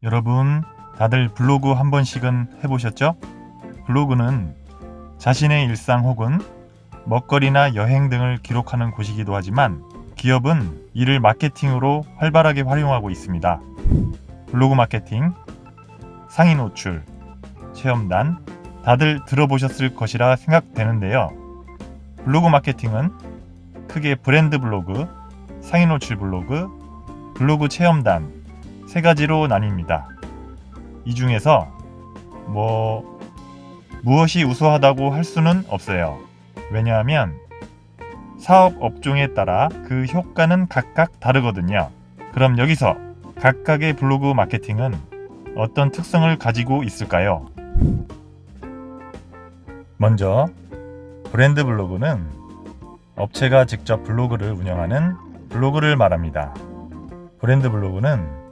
여러분, 다들 블로그 한 번씩은 해보셨죠? 블로그는 자신의 일상 혹은 먹거리나 여행 등을 기록하는 곳이기도 하지만 기업은 이를 마케팅으로 활발하게 활용하고 있습니다. 블로그 마케팅, 상위 노출, 체험단, 다들 들어보셨을 것이라 생각되는데요. 블로그 마케팅은 크게 브랜드 블로그, 상위 노출 블로그, 블로그 체험단 세 가지로 나뉩니다. 이 중에서 무엇이 우수하다고 할 수는 없어요. 왜냐하면 사업 업종에 따라 그 효과는 각각 다르거든요. 그럼 여기서 각각의 블로그 마케팅은 어떤 특성을 가지고 있을까요? 먼저 브랜드 블로그는 업체가 직접 블로그를 운영하는 블로그를 말합니다. 브랜드 블로그는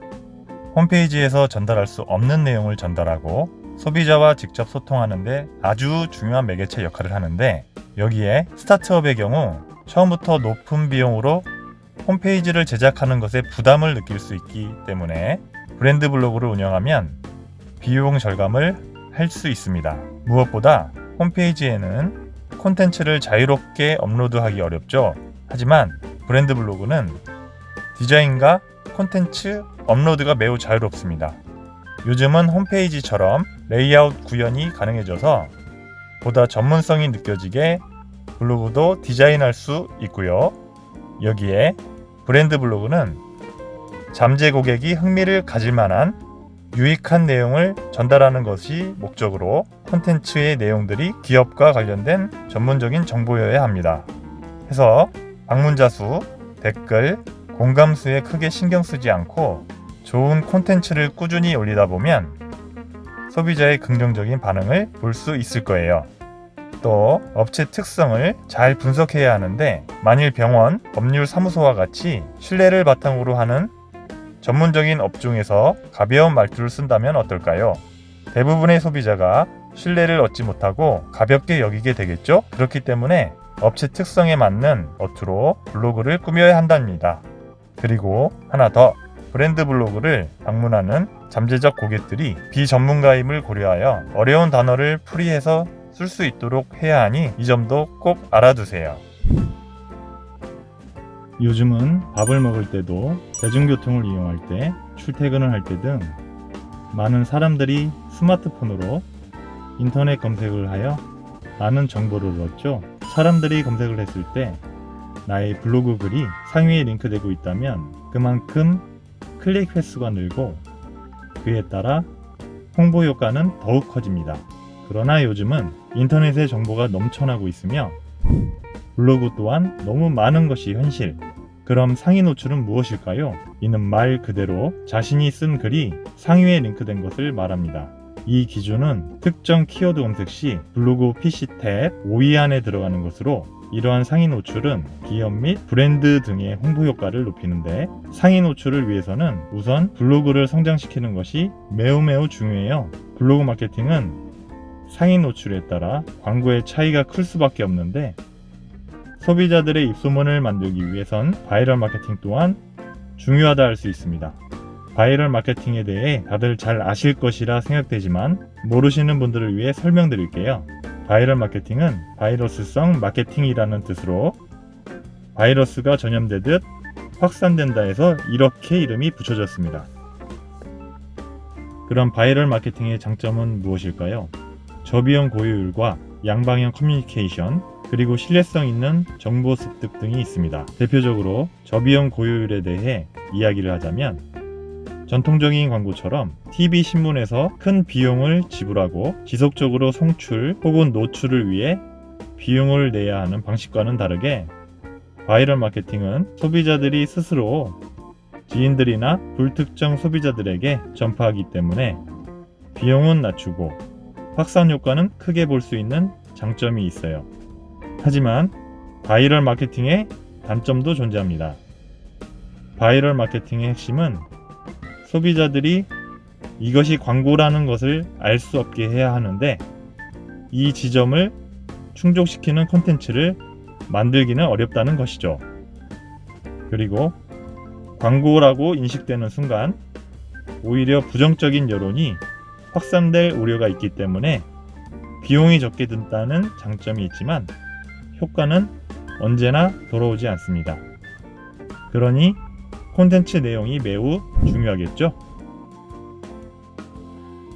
홈페이지에서 전달할 수 없는 내용을 전달하고 소비자와 직접 소통하는 데 아주 중요한 매개체 역할을 하는데, 여기에 스타트업의 경우 처음부터 높은 비용으로 홈페이지를 제작하는 것에 부담을 느낄 수 있기 때문에 브랜드 블로그를 운영하면 비용 절감을 할 수 있습니다. 무엇보다 홈페이지에는 콘텐츠를 자유롭게 업로드하기 어렵죠. 하지만 브랜드 블로그는 디자인과 콘텐츠 업로드가 매우 자유롭습니다. 요즘은 홈페이지처럼 레이아웃 구현이 가능해져서 보다 전문성이 느껴지게 블로그도 디자인할 수 있고요. 여기에 브랜드 블로그는 잠재 고객이 흥미를 가질 만한 유익한 내용을 전달하는 것이 목적으로 콘텐츠의 내용들이 기업과 관련된 전문적인 정보여야 합니다. 해서 방문자 수, 댓글, 공감 수에 크게 신경 쓰지 않고 좋은 콘텐츠를 꾸준히 올리다 보면 소비자의 긍정적인 반응을 볼 수 있을 거예요. 또 업체 특성을 잘 분석해야 하는데, 만일 병원, 법률 사무소와 같이 신뢰를 바탕으로 하는 전문적인 업종에서 가벼운 말투를 쓴다면 어떨까요? 대부분의 소비자가 신뢰를 얻지 못하고 가볍게 여기게 되겠죠? 그렇기 때문에 업체 특성에 맞는 어투로 블로그를 꾸며야 한답니다. 그리고 하나 더, 브랜드 블로그를 방문하는 잠재적 고객들이 비전문가임을 고려하여 어려운 단어를 풀이해서 쓸 수 있도록 해야 하니 이 점도 꼭 알아두세요. 요즘은 밥을 먹을 때도 대중교통을 이용할 때, 출퇴근을 할 때 등 많은 사람들이 스마트폰으로 인터넷 검색을 하여 많은 정보를 얻죠. 사람들이 검색을 했을 때 나의 블로그 글이 상위에 링크되고 있다면 그만큼 클릭 횟수가 늘고 그에 따라 홍보 효과는 더욱 커집니다. 그러나 요즘은 인터넷에 정보가 넘쳐나고 있으며 블로그 또한 너무 많은 것이 현실. 그럼 상위 노출은 무엇일까요? 이는 말 그대로 자신이 쓴 글이 상위에 링크된 것을 말합니다. 이 기준은 특정 키워드 검색 시 블로그 PC 탭 5위 안에 들어가는 것으로, 이러한 상위 노출은 기업 및 브랜드 등의 홍보 효과를 높이는데, 상위 노출을 위해서는 우선 블로그를 성장시키는 것이 매우 중요해요. 블로그 마케팅은 상위 노출에 따라 광고의 차이가 클 수밖에 없는데, 소비자들의 입소문을 만들기 위해선 바이럴 마케팅 또한 중요하다 할 수 있습니다. 바이럴 마케팅에 대해 다들 잘 아실 것이라 생각되지만 모르시는 분들을 위해 설명드릴게요. 바이럴 마케팅은 바이러스성 마케팅이라는 뜻으로 바이러스가 전염되듯 확산된다 해서 이렇게 이름이 붙여졌습니다. 그럼 바이럴 마케팅의 장점은 무엇일까요? 저비용 고효율과 양방향 커뮤니케이션, 그리고 신뢰성 있는 정보 습득 등이 있습니다. 대표적으로 저비용 고효율에 대해 이야기를 하자면, 전통적인 광고처럼 TV 신문에서 큰 비용을 지불하고 지속적으로 송출 혹은 노출을 위해 비용을 내야 하는 방식과는 다르게, 바이럴 마케팅은 소비자들이 스스로 지인들이나 불특정 소비자들에게 전파하기 때문에 비용은 낮추고 확산 효과는 크게 볼 수 있는 장점이 있어요. 하지만 바이럴 마케팅의 단점도 존재합니다. 바이럴 마케팅의 핵심은 소비자들이 이것이 광고라는 것을 알 수 없게 해야 하는데, 이 지점을 충족시키는 콘텐츠를 만들기는 어렵다는 것이죠. 그리고 광고라고 인식되는 순간 오히려 부정적인 여론이 확산될 우려가 있기 때문에 비용이 적게 든다는 장점이 있지만 효과는 언제나 돌아오지 않습니다. 그러니 콘텐츠 내용이 매우 중요하겠죠?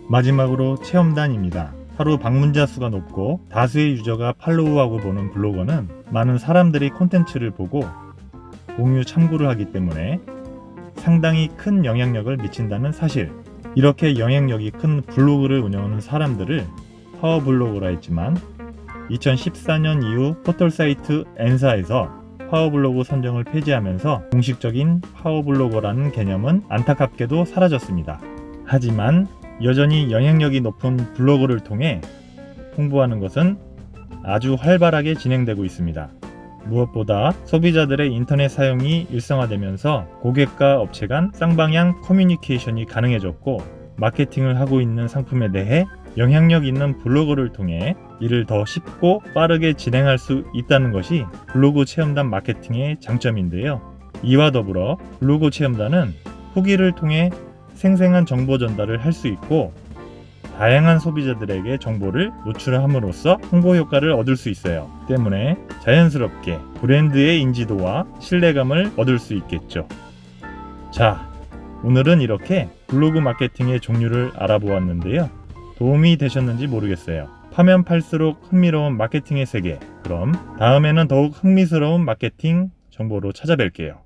마지막으로 체험단입니다. 하루 방문자 수가 높고 다수의 유저가 팔로우하고 보는 블로거는 많은 사람들이 콘텐츠를 보고 공유 참고를 하기 때문에 상당히 큰 영향력을 미친다는 사실. 이렇게 영향력이 큰 블로그를 운영하는 사람들을 파워블로거라 했지만 2014년 이후 포털사이트 N사에서 파워블로그 선정을 폐지하면서 공식적인 파워블로거라는 개념은 안타깝게도 사라졌습니다. 하지만 여전히 영향력이 높은 블로그를 통해 홍보하는 것은 아주 활발하게 진행되고 있습니다. 무엇보다 소비자들의 인터넷 사용이 일상화되면서 고객과 업체 간 쌍방향 커뮤니케이션이 가능해졌고 마케팅을 하고 있는 상품에 대해 영향력 있는 블로그를 통해 이를 더 쉽고 빠르게 진행할 수 있다는 것이 블로그 체험단 마케팅의 장점인데요. 이와 더불어 블로그 체험단은 후기를 통해 생생한 정보 전달을 할 수 있고 다양한 소비자들에게 정보를 노출함으로써 홍보 효과를 얻을 수 있어요. 때문에 자연스럽게 브랜드의 인지도와 신뢰감을 얻을 수 있겠죠. 자, 오늘은 이렇게 블로그 마케팅의 종류를 알아보았는데요. 도움이 되셨는지 모르겠어요. 파면 팔수록 흥미로운 마케팅의 세계. 그럼 다음에는 더욱 흥미스러운 마케팅 정보로 찾아뵐게요.